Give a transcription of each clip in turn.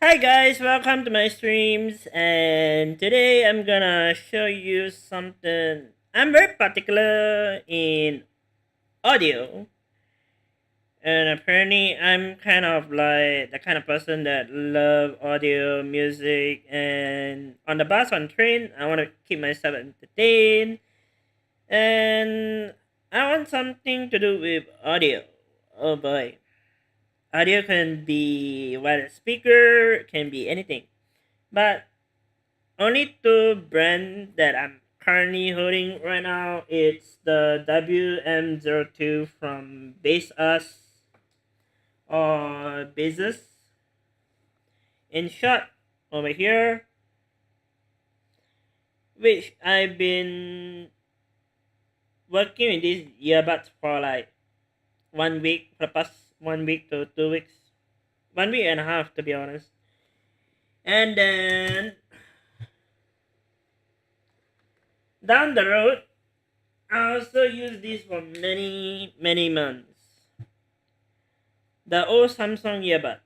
Hi guys, welcome to my streams, and today I'm gonna show you something. I'm very particular in audio, and apparently I'm kind of like the kind of person that love audio, music, and on the bus, on train, I want to keep myself entertained, and I want something to do with audio. Oh boy, audio can be wireless speaker, can be anything, but only two brand that I'm currently holding right now. It's the WM02 from baseus or baseus. In short, over here, which I've been working with these earbuds for like 1 week, for the past 1 week to 2 weeks, 1 week and a half to be honest. And then down the road, I also use this for many months. The old Samsung earbud,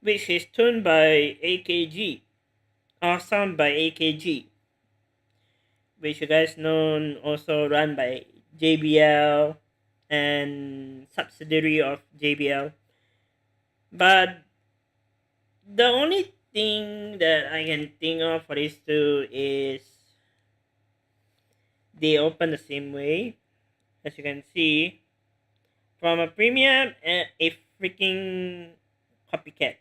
which is tuned by AKG or sound by AKG, which you guys know also run by JBL and subsidiary of JBL. But the only thing that I can think of for these two is they open the same way. As you can see, from a premium and a freaking copycat.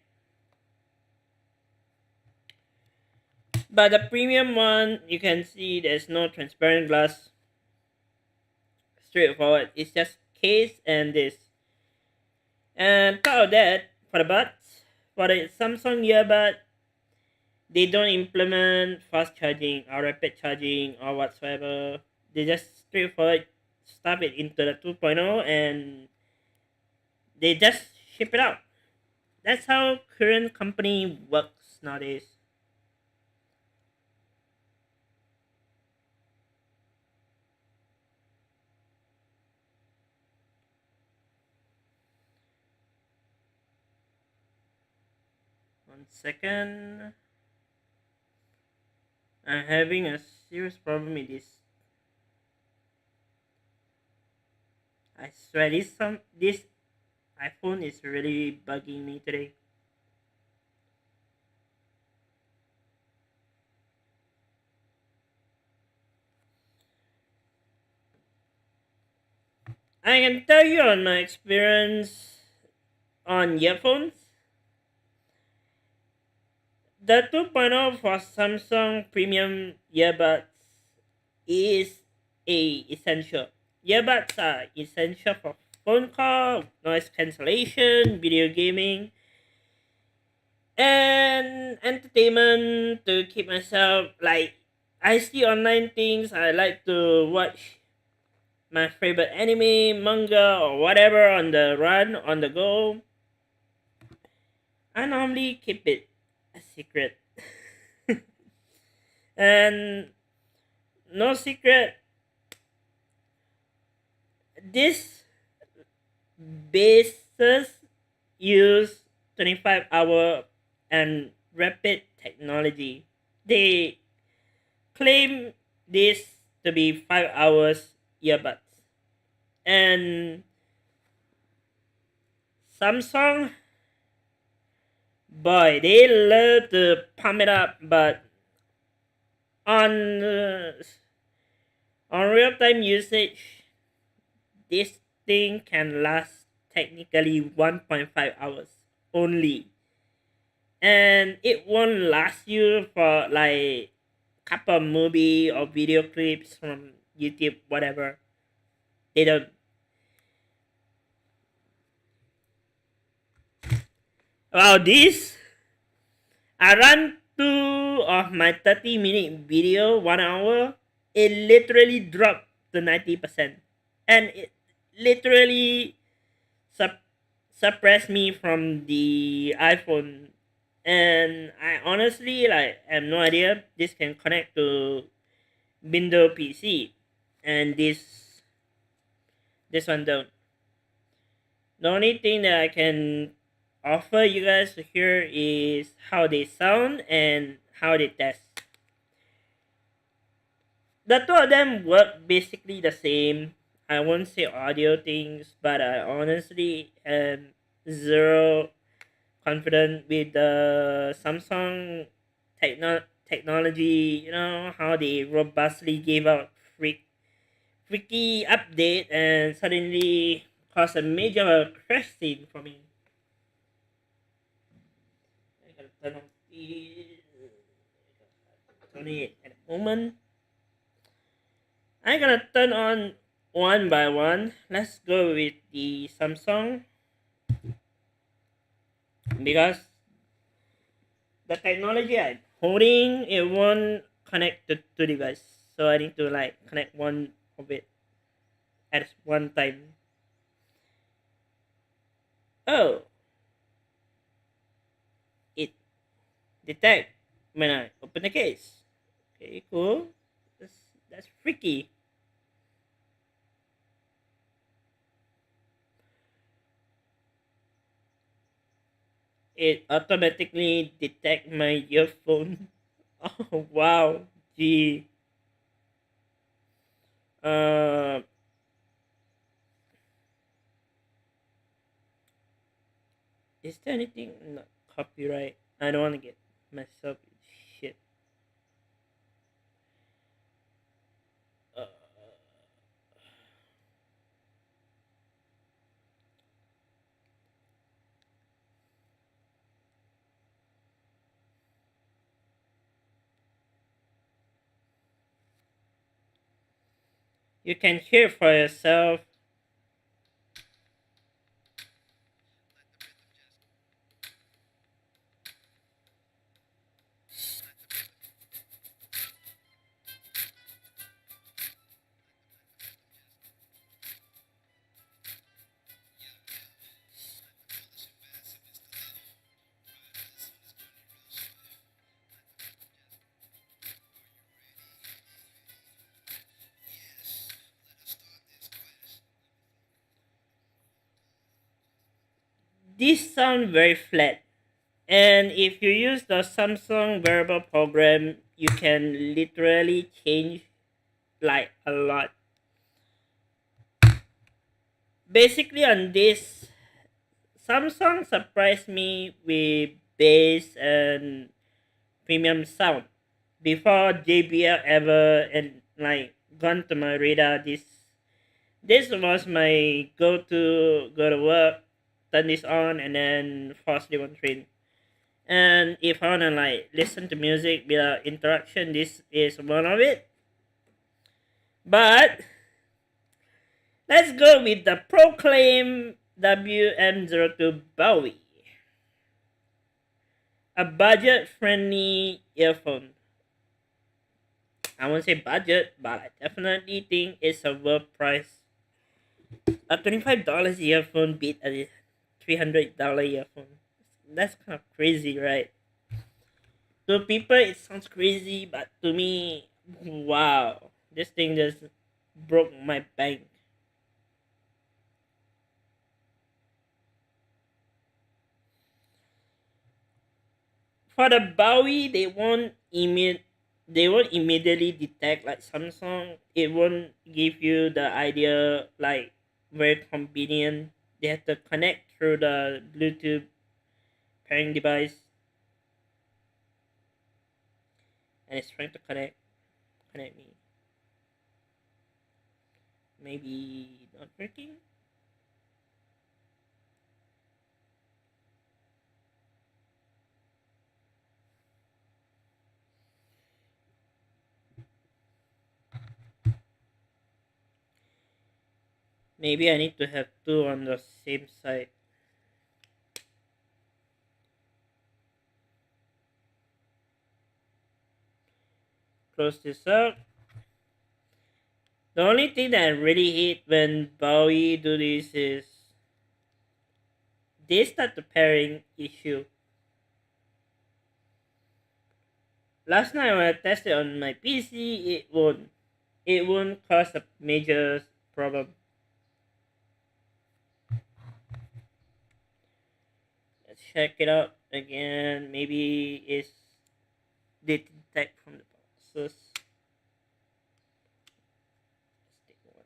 But the premium one, you can see there's no transparent glass. Straightforward. It's just case and this. And part of that, for the buds, for the Samsung earbud, they don't implement fast charging or rapid charging or whatsoever. They just straightforward stuff it into the 2.0 and they just ship it out. That's how current company works nowadays. One second. I'm having a serious problem with this. I swear this iPhone is really bugging me today. I can tell you on my experience on earphones, the 2.0 for Samsung premium earbuds is a essential. Earbuds are essential for phone call, noise cancellation, video gaming, and entertainment to keep myself like I see online things. I like to watch my favorite anime, manga, or whatever on the run, on the go. I normally keep it a secret. And no secret, this bases use 25-hour and rapid technology. They claim this to be 5 hours earbuds. And Samsung, boy, they love to pump it up, but on on real time usage, this thing can last technically 1.5 hours only, and it won't last you for like couple of movie or video clips from YouTube, whatever. They don't. Wow, this I run two of my 30-minute video 1 hour. It literally dropped to 90%, and it literally sup- suppressed me from the iPhone. And I honestly like have no idea this can connect to Windows PC, and this one don't. The only thing that I can offer you guys to hear is how they sound and how they test. The two of them work basically the same. I won't say audio things, but I honestly am zero confident with the Samsung technology. You know how they robustly gave out freaky update and suddenly caused a major crash scene for me. I gotta turn on it at the moment. I'm gonna turn on one by one. Let's go with the Samsung because the technology I'm holding it won't connect to two device, so I need to like connect one of it at one time. Oh, it detect when I open the case. Okay, cool. That's that's freaky. It automatically detect my earphone. Oh wow, gee. Uh, is there anything not copyright? I don't want to get myself in shit. Uh, you can hear for yourself. These sound very flat. And if you use the Samsung variable program, you can literally change like a lot. Basically, on this, Samsung surprised me with bass and premium sound. Before JBL ever and like gone to my radar, this was my go to work, turn this on, and then fall asleep on train. And if I wanna like listen to music without interaction, this is one of it. But let's go with the Proclaim WM02 Bowie, a budget-friendly earphone. I won't say budget, but I definitely think it's a worth price. A $25 earphone beat a $300 earphone. That's kind of crazy, right? To people, it sounds crazy, but to me, wow, this thing just broke my bank. For the Bowie, they won't immediately detect like Samsung. It won't give you the idea like very convenient. They have to connect through the Bluetooth pairing device, and it's trying to connect me. Maybe not working. Maybe I need to have two on the same side. Close this up. The only thing that I really hate when Bowie do this is they start the pairing issue. Last night when I tested on my PC, it won't cause a major problem. Let's check it out again. Maybe it's detect from the boxes. Let's take one.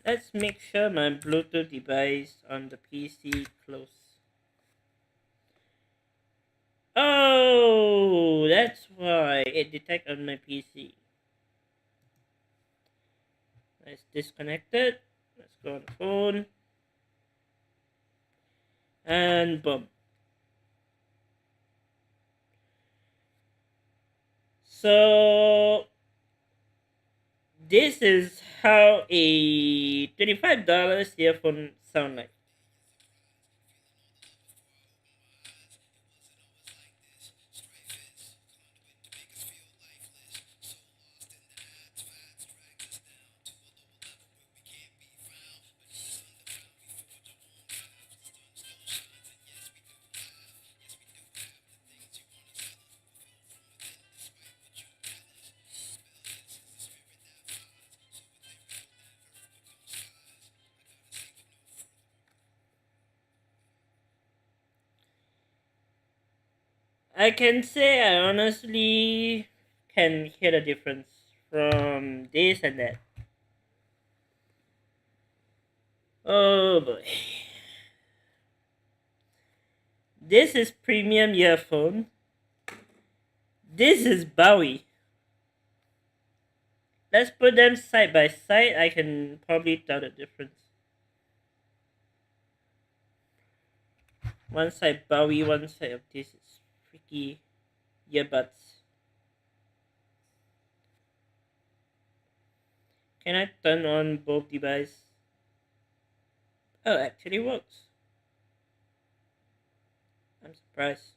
Let's make sure my Bluetooth device on the PC close. Oh, that's why it detect on my PC. Let's disconnect it. Let's go on the phone. And boom. So this is how a $25 earphone sound like. I can say I honestly can hear the difference from this and that. Oh boy. This is premium earphone. This is Bowie. Let's put them side by side. I can probably tell the difference. One side Bowie, one side of this is freaky earbuds. Can I turn on both devices? Oh, it actually works. I'm surprised.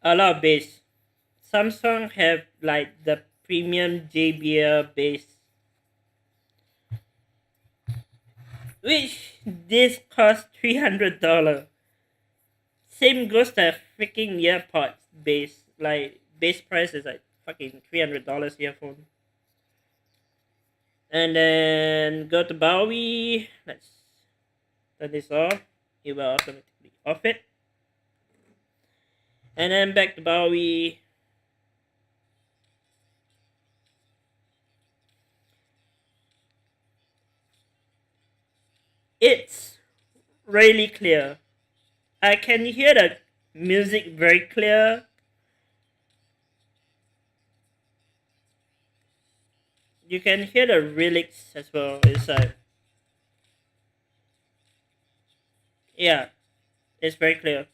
A lot of bass. Samsung have like the premium JBL bass, which this costs $300. Same goes to freaking earpods base. Like base price is like fucking $300 earphone. And then go to Bowie. Let's turn this off. It will automatically off it. And then back to Bowie. It's really clear. I can hear the music very clear. You can hear the lyrics as well. It's like, yeah, it's very clear.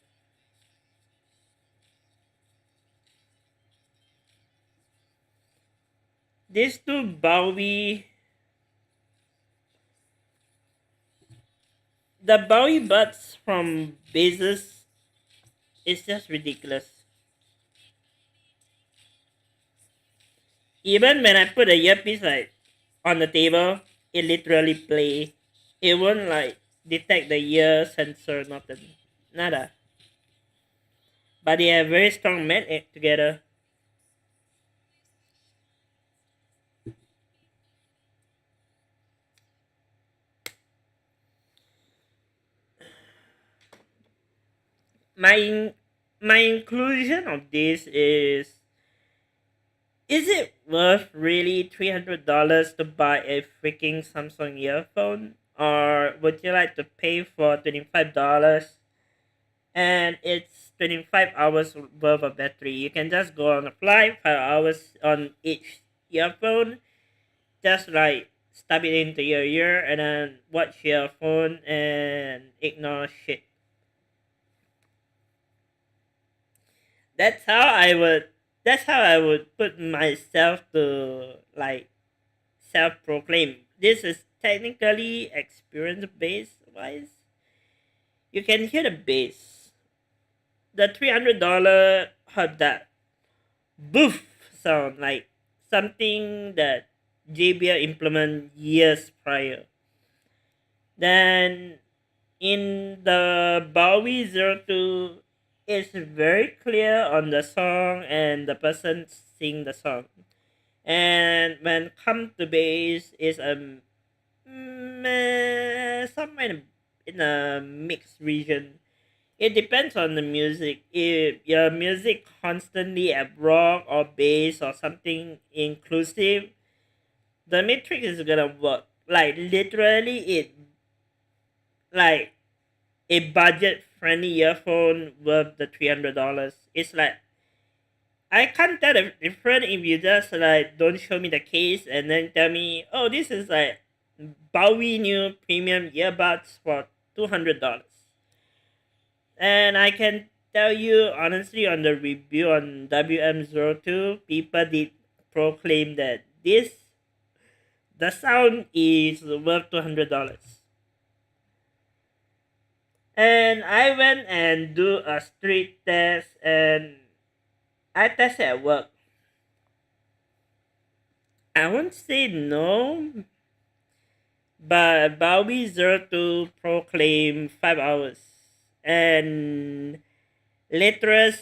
These two Bowie, the Bowie buds from baseus is just ridiculous. Even when I put the earpiece like on the table, it literally play. It won't like detect the ear sensor, nothing, nada. But they have very strong magnet together. My my inclusion of this is it worth really $300 to buy a freaking Samsung earphone? Or would you like to pay for $25 and it's 25 hours worth of battery? You can just go on a flight, 5 hours on each earphone, just like stab it into your ear and then watch your phone and ignore shit. That's how I would. That's how I would put myself to like self-proclaim. This is technically experience based wise. You can hear the bass. The $300 had that boof sound like something that JBL implemented years prior. Then in the Bowie Zero Two, it's very clear on the song and the person sing the song. And when come to bass, is a somewhere in a mixed region. It depends on the music. If your music constantly at rock or bass or something inclusive, the matrix is gonna work. Like literally, it like a budget friendly earphone worth the $300. It's like I can't tell the difference if you just like don't show me the case and then tell me, oh, this is like Bowie new premium earbuds for $200. And I can tell you honestly on the review on WM02, people did proclaim that the sound is worth $200. And I went and do a street test and I tested at work. I won't say no, but Bowie Zero Two proclaim 5 hours. And literally,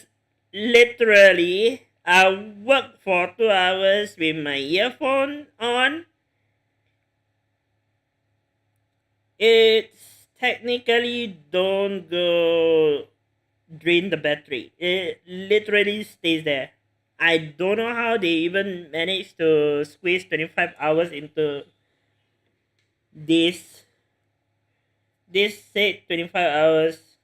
literally, I worked for 2 hours with my earphone on. It's technically don't go drain the battery. It literally stays there. I don't know how they even managed to squeeze 25 hours into this said 25 hours,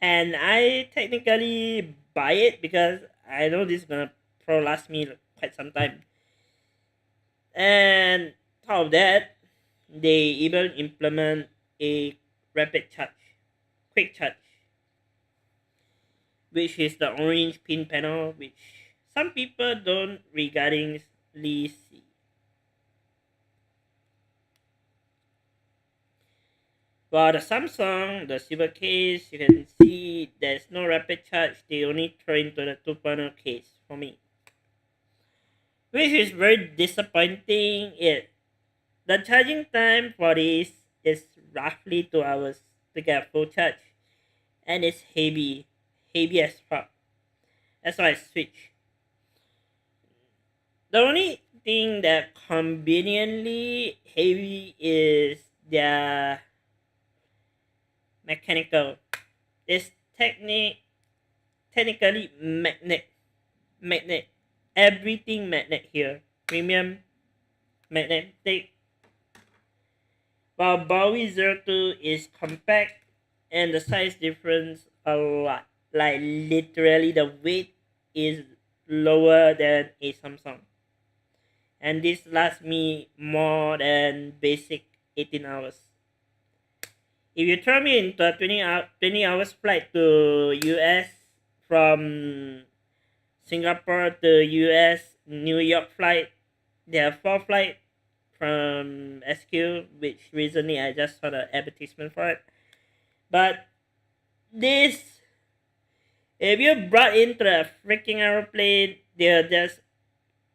and I technically buy it because I know this is gonna pro last me quite some time. And top of that, they even implement a rapid charge, quick charge, which is the orange pin panel, which some people don't regardingly see. For the Samsung, the silver case, you can see there's no rapid charge. They only throw into the 2.0 case for me, which is very disappointing. The charging time for this is roughly 2 hours to get full charge, and it's heavy as fuck. That's why I switch. The only thing that conveniently heavy is their mechanical. It's technically magnet. Everything magnet here. Premium magnetic. While Bowie Zero Two is compact and the size difference a lot. Like literally the weight is lower than a Samsung. And this lasts me more than basic 18 hours. If you throw me into a 20 hours flight to US from Singapore to US New York flight, there are 4 flights from SQ, which recently I just saw the advertisement for it. But this, if you brought into a freaking aeroplane, they'll just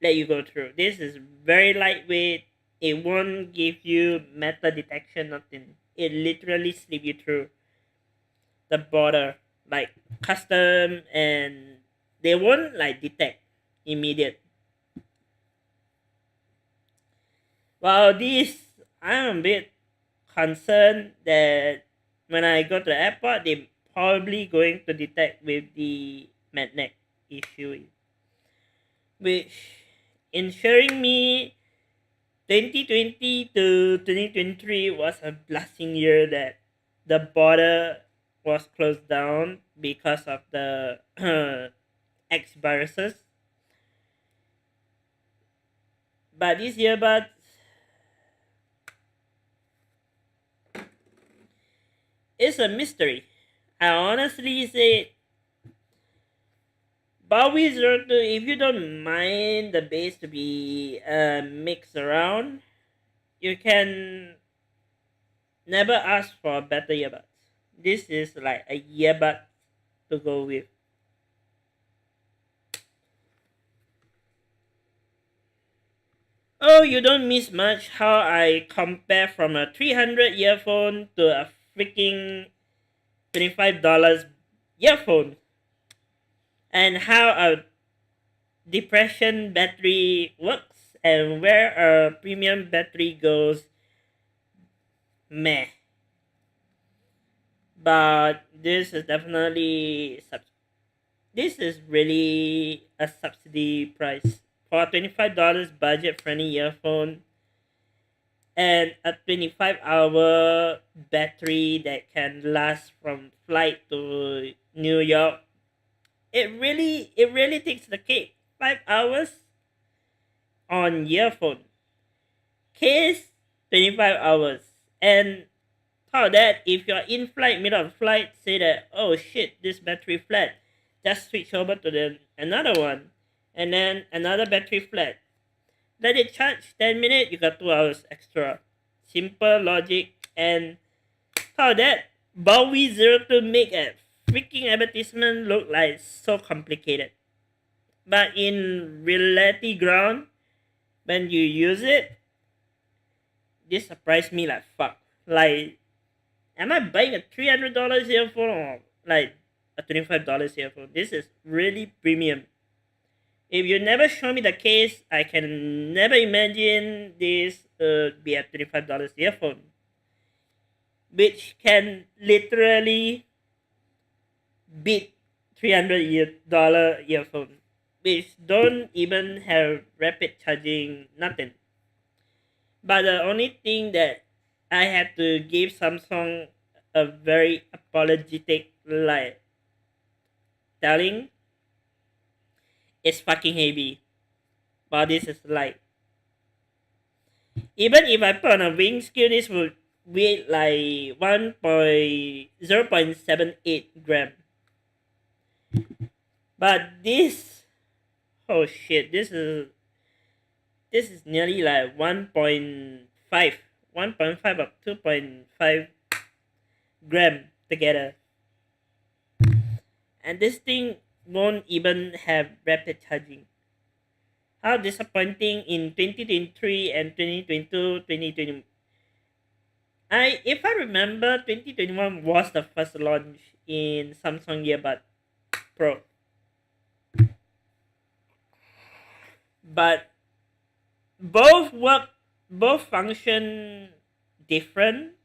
let you go through. This is very lightweight. It won't give you metal detection, nothing. It literally slip you through the border, like custom, and they won't like detect immediate. Well, this I'm a bit concerned that when I go to the airport, they probably going to detect with the magnet issue, which ensuring me 2020 to 2023 was a blasting year that the border was closed down because of the X viruses. But this year, but it's a mystery. I honestly say Bowie Zero Two, if you don't mind the bass to be mixed around, you can never ask for better earbuds. This is like a earbud to go with. Oh, you don't miss much how I compare from a 300 earphone to a freaking $25 earphone. And how a depression battery works and where a premium battery goes meh. But this is definitely this is really a subsidy price for a $25 budget friendly earphone and a 25-hour battery that can last from flight to New York. It really takes the cake. 5 hours on earphone. Case 25 hours. And how that if you're in flight, middle of flight, say that oh shit, this battery flat. Just switch over to the another one. And then another battery flat. Let it charge 10 minutes, you got 2 hours extra. Simple logic and how that Bowie Zero to make a freaking advertisement look like so complicated. But in reality ground, when you use it, this surprised me like fuck. Like, am I buying a $300 earphone or like a $25 earphone? This is really premium. If you never show me the case, I can never imagine this be a $25 earphone, which can literally beat $300 earphone, which don't even have rapid charging, nothing. But the only thing that I had to give Samsung a very apologetic like telling is fucking heavy. But this is light. Even if I put on a wing scale, this would weigh like 0.78 gram. But this, oh shit, this is nearly like 1.5, 1.5 up 2.5 gram together. And this thing won't even have rapid charging. How disappointing in 2023 and 2022, 2020. If I remember, 2021 was the first launch in Samsung Earbud Pro. But both function different.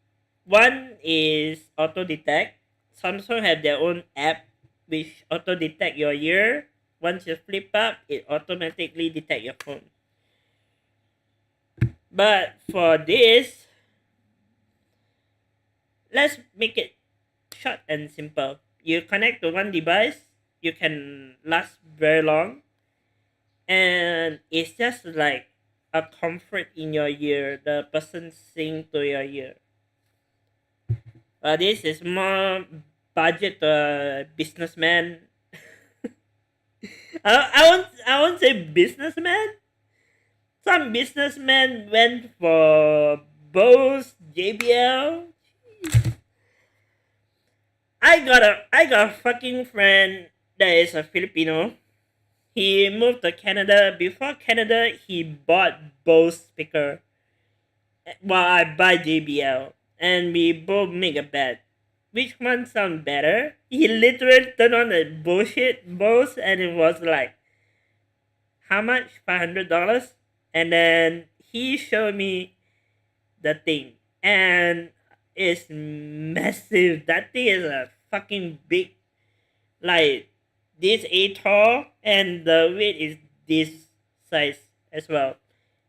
One is auto detect. Samsung have their own app which auto detect your ear. Once you flip up, it automatically detect your phone. But for this, let's make it short and simple. You connect to one device, you can last very long, and it's just like a comfort in your ear. The person sing to your ear. This is more budget to a businessman. I won't say businessman. Some businessmen went for Bose, JBL. I got a fucking friend that is a Filipino. He moved to Canada. Before Canada, he bought Bose speaker, while I buy JBL, and we both make a bet. Which one sound better? He literally turned on the bullshit Bose, and it was like, how much? $500, and then he showed me the thing, and it's massive. That thing is a fucking big, like this a tall, and the weight is this size as well.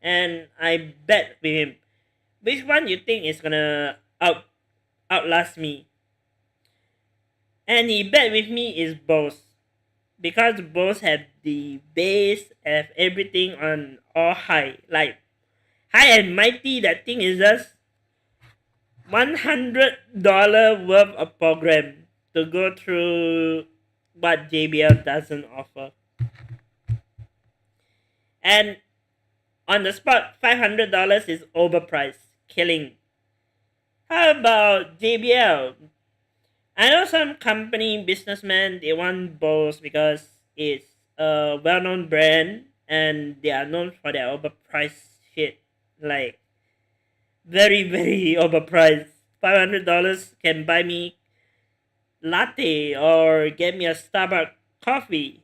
And I bet with him, which one you think is gonna outlast me? And he bet with me is Bose, because Bose have the bass, have everything on all high, like high and mighty. That thing is just $100 worth of program to go through what JBL doesn't offer. And on the spot, $500 is overpriced, killing. How about JBL? I know some company businessmen they want Bose because it's a well-known brand and they are known for their overpriced shit. Like very very overpriced. $500 can buy me latte or get me a Starbucks coffee.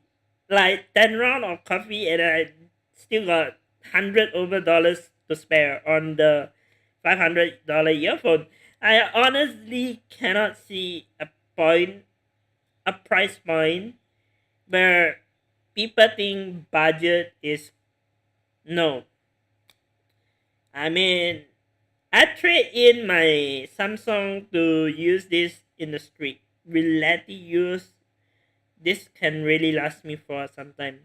Like 10 round of coffee and I still got $100 to spare on the $500 earphone. I honestly cannot see point a price point where people think budget is no. I mean I trade in my Samsung to use this in the street. Will let it use this can really last me for some time.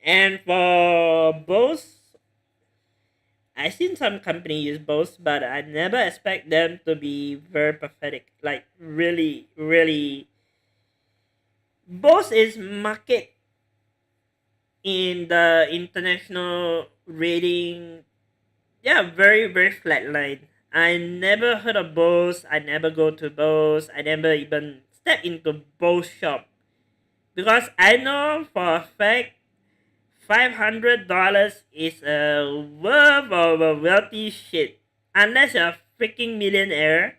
And for Bose, I seen some company use Bose, but I never expect them to be very pathetic. Like really, really, Bose is market in the international rating. Yeah, very very flatline. I never heard of Bose. I never go to Bose. I never even step into Bose shop because I know for a fact $500 is a worth of a wealthy shit. Unless you're a freaking millionaire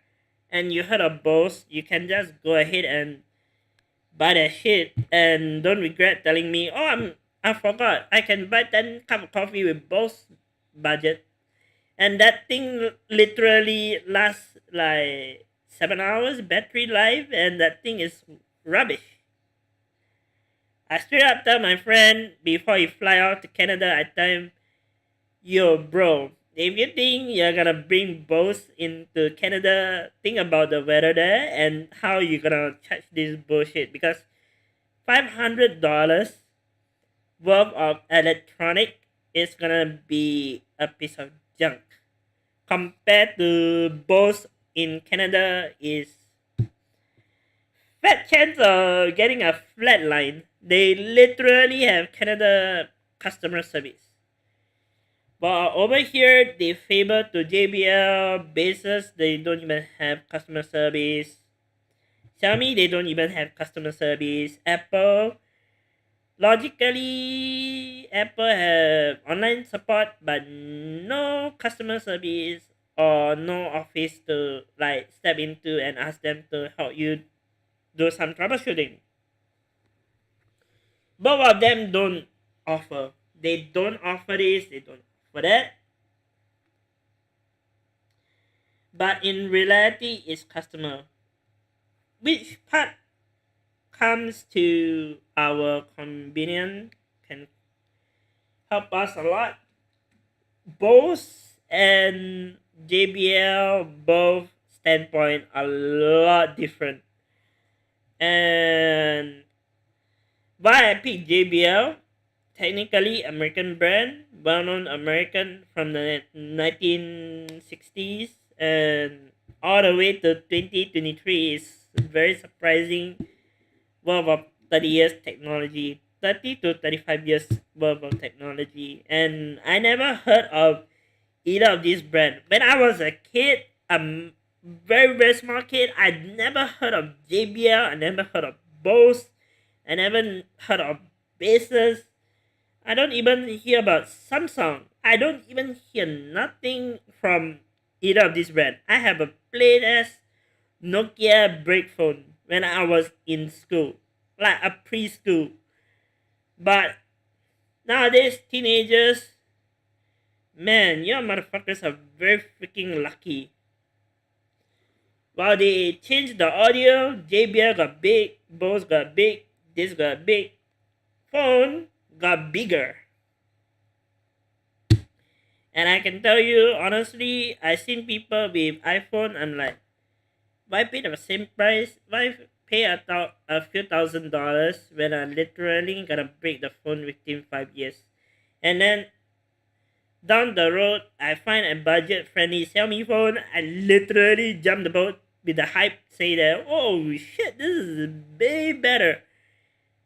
and you heard of Bose, you can just go ahead and buy that shit and don't regret telling me, oh, I forgot. I can buy 10 cup of coffee with Bose budget. And that thing literally lasts like 7 hours battery life, and that thing is rubbish. I straight up tell my friend before he fly out to Canada, I tell him, yo, bro, if you think you're gonna bring Bose into Canada, think about the weather there and how you're gonna charge this bullshit because $500 worth of electronic is gonna be a piece of junk compared to Bose in Canada is fat chance of getting a flat line. They literally have Canada customer service. But over here, they favor to JBL, baseus, they don't even have customer service. Xiaomi, they don't even have customer service. Apple, logically, Apple have online support, but no customer service or no office to like step into and ask them to help you do some troubleshooting. Both of them don't offer. They don't offer this, they don't offer that. But in reality, it's customer. Which part comes to our convenience can help us a lot. Bose and JBL both standpoint a lot different. And why I picked JBL? Technically American brand, well-known American from the 1960s and all the way to 2023 is very surprising worth of 30 years technology, 30 to 35 years worth of technology. And I never heard of either of these brands. When I was a kid, a very very small kid, I never heard of JBL, I never heard of Bose, I never heard of baseus. I don't even hear about Samsung. I don't even hear nothing from either of these brands. I have a plain ass Nokia brick phone when I was in school, like a preschool. But nowadays, teenagers, man, you motherfuckers are very freaking lucky. While they changed the audio, JBL got big, Bose got big, this got big, phone got bigger. And I can tell you honestly, I seen people with iPhone. I'm like, why pay the same price? Why pay a few $1,000s when I'm literally gonna break the phone within 5 years? And then down the road, I find a budget-friendly Xiaomi phone. I literally jump the boat with the hype, say that, oh shit, this is way better.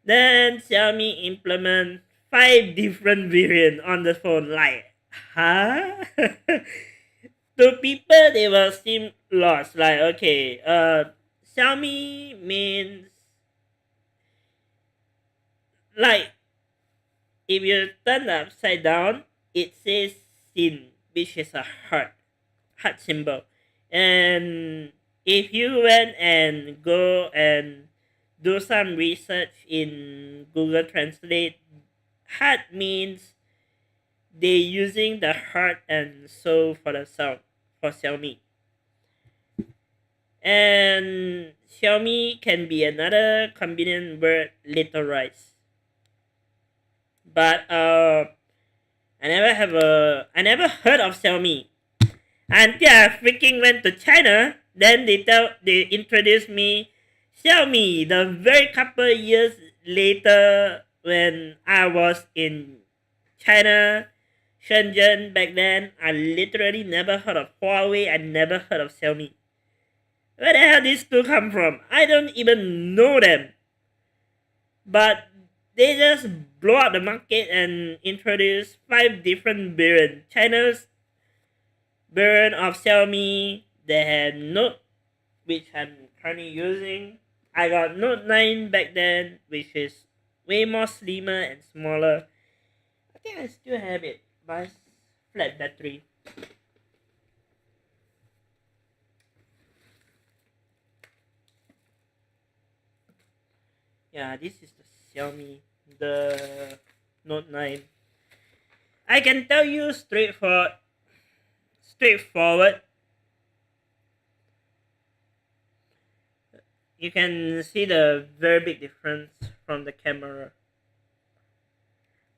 Then Xiaomi implement 5 different variants on the phone. Like, huh? To people, they will seem lost. Like, okay, Xiaomi means like if you turn upside down, it says sin, which is a heart symbol. And if you went and go and do some research in Google Translate, heart means they using the heart and soul for the sound for Xiaomi. And Xiaomi can be another convenient word literalized. But I never heard of Xiaomi until I freaking went to China. Then they introduced me Xiaomi the very couple years later when I was in China, Shenzhen back then. I literally never heard of Huawei. I never heard of Xiaomi. Where the hell these two come from? I don't even know them. But they just blow up the market and introduce 5 different variants. China's variant of Xiaomi, they had Note, which I'm currently using. I got Note 9 back then, which is way more slimmer and smaller. I think I still have it, but it's flat battery. Yeah, this is the Xiaomi, the Note 9. I can tell you straightforward. You can see the very big difference from the camera.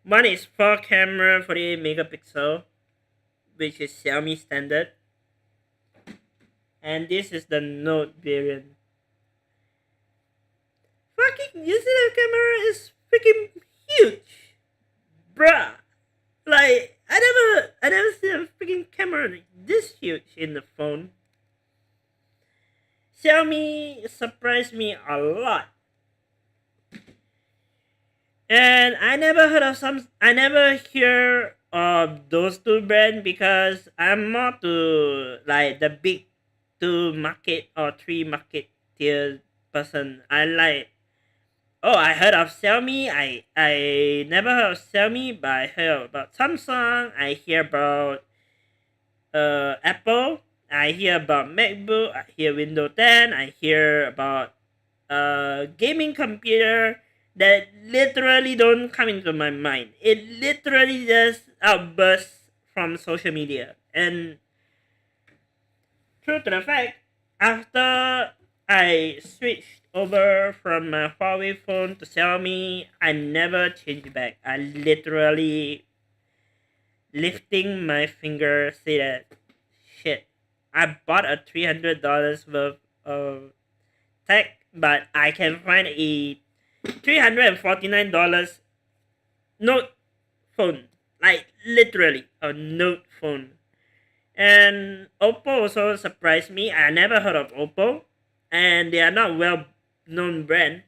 One is 4 camera 48 megapixel, which is Xiaomi standard. And this is the Note variant. Fucking, you see the camera is freaking huge, bruh. Like I never seen a freaking camera this huge in the phone. Xiaomi surprised me a lot, and I never hear of those two brands because I'm more to like the big 2 market or 3 market tier person. I like. Oh, I heard of Xiaomi. I never heard of Xiaomi, but I heard about Samsung. I hear about Apple. I hear about MacBook. I hear Windows 10. I hear about gaming computer that literally don't come into my mind. It literally just outbursts from social media. And true to the fact, after I switched over from my Huawei phone to Xiaomi, I never changed back. I literally lifting my finger say that shit. I bought a $300 worth of tech, but I can find a $349 Note phone. Like literally a Note phone. And Oppo also surprised me. I never heard of Oppo, and they are not well known brand.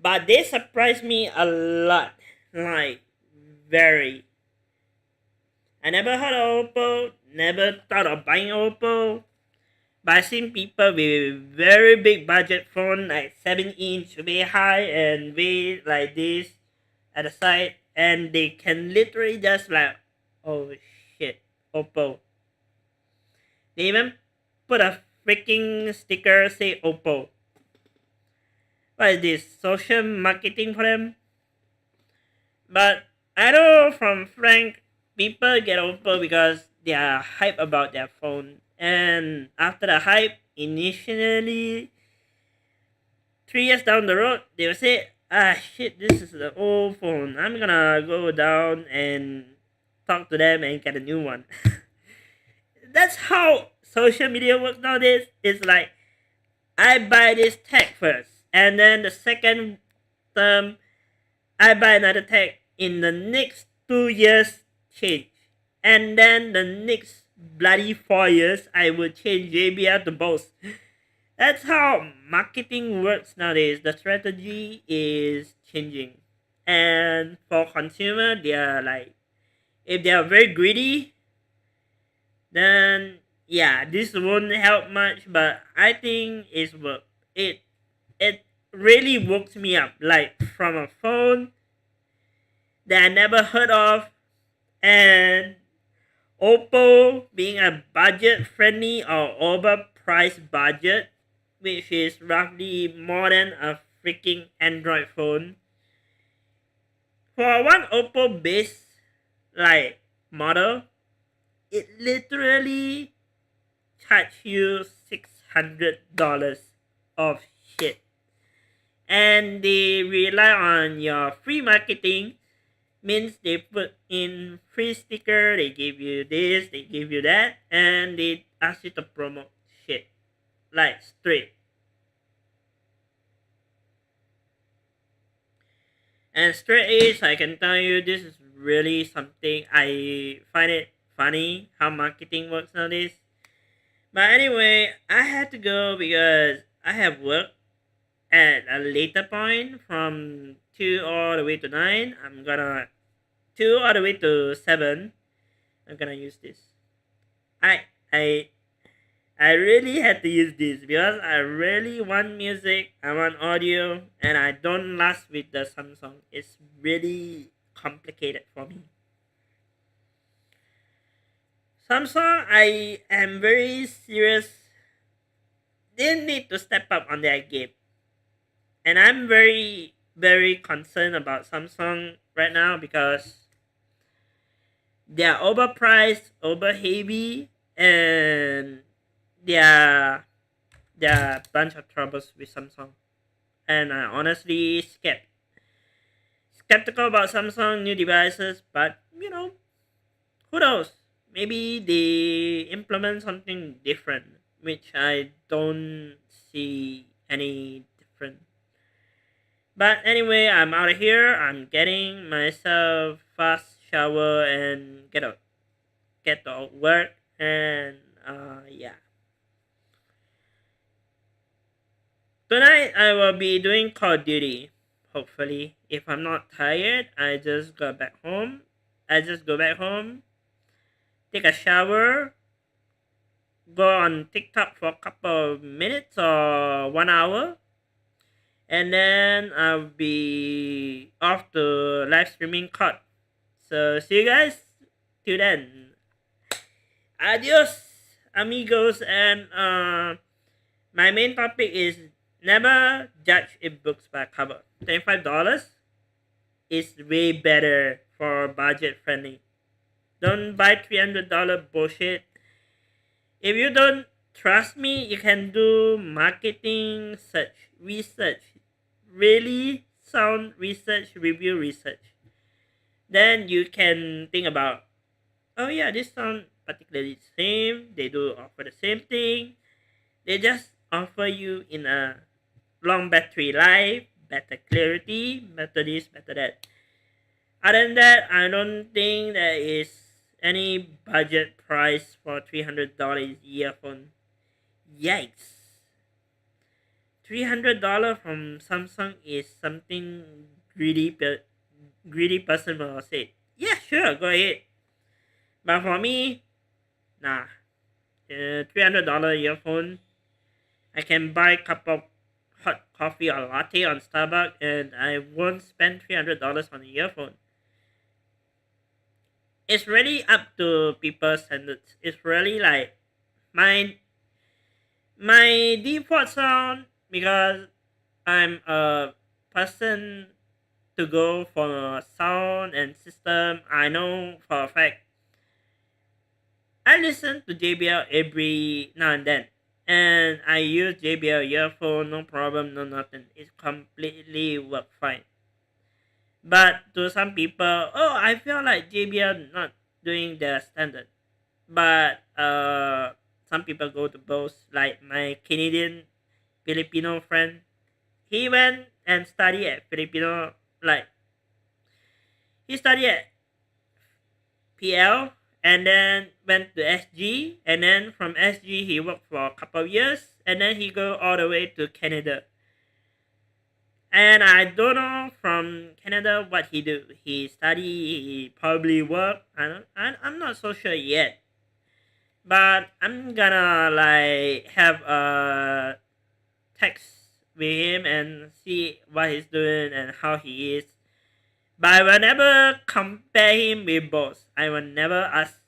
But they surprised me a lot. Like very. I never heard of Oppo, never thought of buying Oppo. But I've seen people with very big budget phone like 7-inch, way high and way like this at the side, and they can literally just like, oh shit, Oppo. They even put a freaking sticker say Oppo. What is this? Social marketing for them? But I know from Frank, people get Oppo because they are hype about their phone. And after the hype, initially 3 years down the road, they will say, ah shit, this is the old phone. I'm gonna go down and talk to them and get a new one. That's how social media works nowadays. It's like I buy this tech first, and then the second term I buy another tech. In the next 2 years change, and then the next bloody 4 years I will change JBL to both. That's how marketing works nowadays. The strategy is changing. And for consumer, they are like, if they are very greedy, then yeah, this won't help much. But I think it's work. It really woke me up. Like from a phone that I never heard of, and Oppo being a budget friendly or overpriced budget, which is roughly more than a freaking Android phone. For one Oppo base like model, it literally charge you $600 of shit. And they rely on your free marketing, means they put in free sticker, they give you this, they give you that, and they ask you to promote shit. Like straight. And straight A's, I can tell you, this is really something I find it funny how marketing works nowadays. But anyway, I had to go because I have work at a later point from 2 all the way to 9. I'm gonna 2 all the way to 7. I'm gonna use this. I I I really had to use this because I really want music, I want audio, and I don't last with the Samsung. It's really complicated for me. Samsung, I am very serious. They need to step up on their game. And I'm very, very concerned about Samsung right now because they're overpriced, over heavy, and there are a bunch of troubles with Samsung. And I honestly skeptical about Samsung new devices, but who knows? Maybe they implement something different, which I don't see any different. But anyway, I'm out of here. I'm getting myself fast shower and get to work, and yeah. Tonight I will be doing Call of Duty. Hopefully, if I'm not tired, I just go back home, take a shower, go on TikTok for a couple of minutes or 1 hour, and then I'll be off to live streaming COD. So see you guys. Till then, adios, amigos, and my main topic is never judge a book by cover. $25 is way better for budget friendly. Don't buy $300 bullshit. If you don't trust me, you can do marketing research, really sound research, review research. Then you can think about, oh yeah, this sound particularly the same. They do offer the same thing. They just offer you in a long battery life, better clarity, better this, better that. Other than that, I don't think there is any budget price for $300 earphone. Yikes. $300 from Samsung is something greedy person will say. Yeah, sure, go ahead. But for me, nah. $300 earphone, I can buy a cup of hot coffee or latte on Starbucks, and I won't spend $300 on an earphone. It's really up to people's standards. It's really like my default sound, because I'm a person to go for sound and system. I know for a fact I listen to JBL every now and then, and I use JBL earphone, no problem, no nothing. It completely work fine. But to some people, oh, I feel like JBL not doing the standard. But some people go to both. Like my Canadian Filipino friend, he went and studied at Filipino, like he studied at PL and then went to SG, and then from SG he worked for a couple of years, and then he go all the way to Canada. And I don't know from Canada what he do. He study, he probably work. I'm not so sure yet. But I'm gonna like have a text with him and see what he's doing and how he is. But I will never compare him with boss. I will never ask,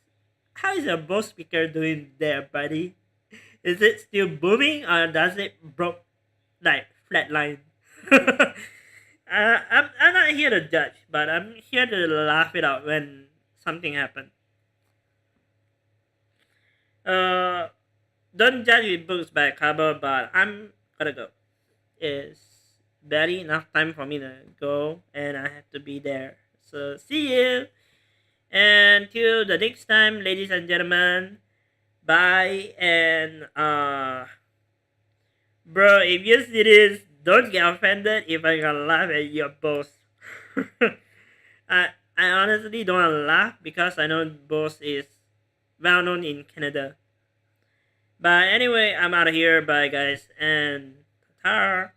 how is a boss speaker doing there, buddy? Is it still booming or does it broke like flatline? I'm not here to judge, but I'm here to laugh it out when something happens. Uh, don't judge with books by cover, but I'm gonna go. It's barely enough time for me to go, and I have to be there. So see you, and till the next time, ladies and gentlemen. Bye, and bro, if you see this, don't get offended if I gonna laugh at your boss. I honestly don't wanna laugh because I know boss is well known in Canada. But anyway, I'm out of here. Bye, guys, and ta.